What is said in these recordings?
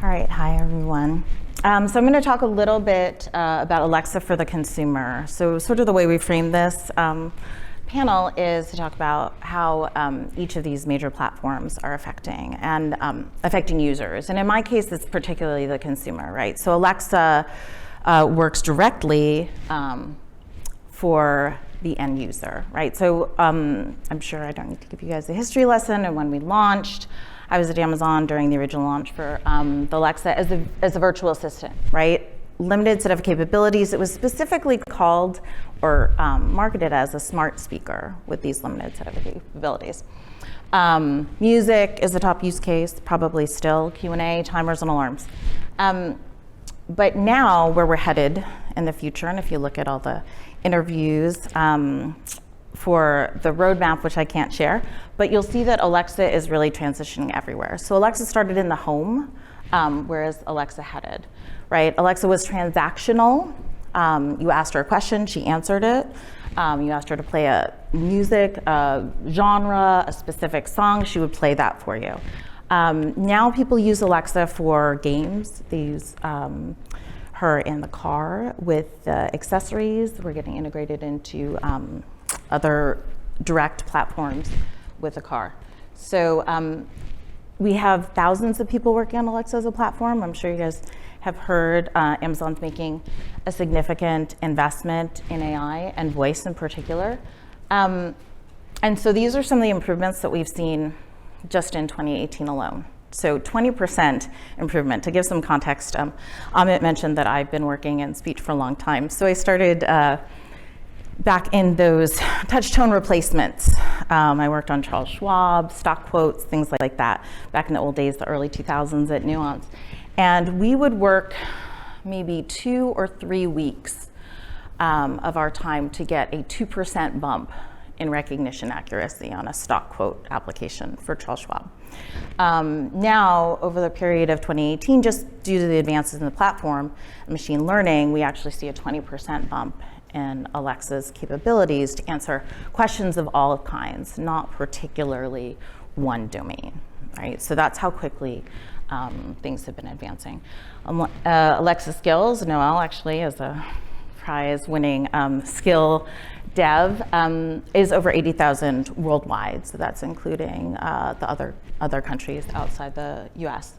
All right, hi everyone. So I'm going to talk a little bit about Alexa for the consumer. So sort of the way we frame this panel is to talk about how each of these major platforms are affecting users. And in my case, it's particularly the consumer, right? So Alexa works directly for the end user, right? So I'm sure I don't need to give you guys a history lesson. And when we launched, I was at Amazon during the original launch for the Alexa as a virtual assistant, right? Limited set of capabilities. It was specifically called or marketed as a smart speaker with these limited set of capabilities. Music is the top use case, probably still, Q&A, timers and alarms. But now where we're headed in the future, and if you look at all the interviews for the roadmap, which I can't share, but you'll see that Alexa is really transitioning everywhere. So Alexa started in the home, whereas Alexa headed, right? Alexa was transactional. You asked her a question, she answered it. You asked her to play a music, a genre, a specific song, she would play that for you. Now people use Alexa for games. They use her in the car with accessories. We're getting integrated into other direct platforms with the car. So we have thousands of people working on Alexa as a platform. I'm sure you guys have heard Amazon's making a significant investment in AI and voice in particular. And so these are some of the improvements that we've seen just in 2018 alone. So 20% improvement. To give some context, Amit mentioned that I've been working in speech for a long time. So I started back in those touch tone replacements. I worked on Charles Schwab, stock quotes, things like that, back in the old days, the early 2000s at Nuance. And we would work maybe 2 or 3 weeks of our time to get a 2% bump in recognition accuracy on a stock quote application for Charles Schwab. Now, over the period of 2018, just due to the advances in the platform, machine learning, we actually see a 20% bump in Alexa's capabilities to answer questions of all kinds, not particularly one domain, right? So that's how quickly things have been advancing. Alexa Skills, Noel actually is a prize-winning skill dev, is over 80,000 worldwide, so that's including the other countries outside the US.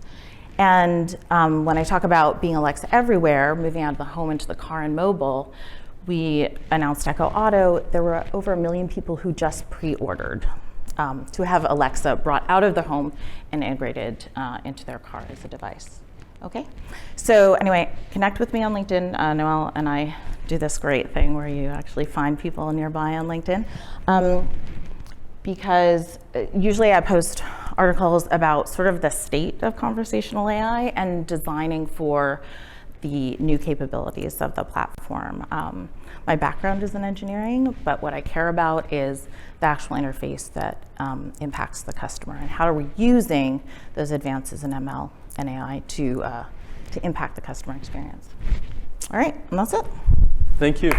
And when I talk about being Alexa everywhere, moving out of the home into the car and mobile, we announced Echo Auto. There were over 1 million people who just pre-ordered to have Alexa brought out of the home and integrated into their car as a device. Okay, so anyway, connect with me on LinkedIn. Noel and I do this great thing where you actually find people nearby on LinkedIn. Because usually I post articles about sort of the state of conversational AI and designing for the new capabilities of the platform. My background is in engineering, but what I care about is the actual interface that impacts the customer and how are we using those advances in ML and AI to impact the customer experience. All right, and that's it. Thank you.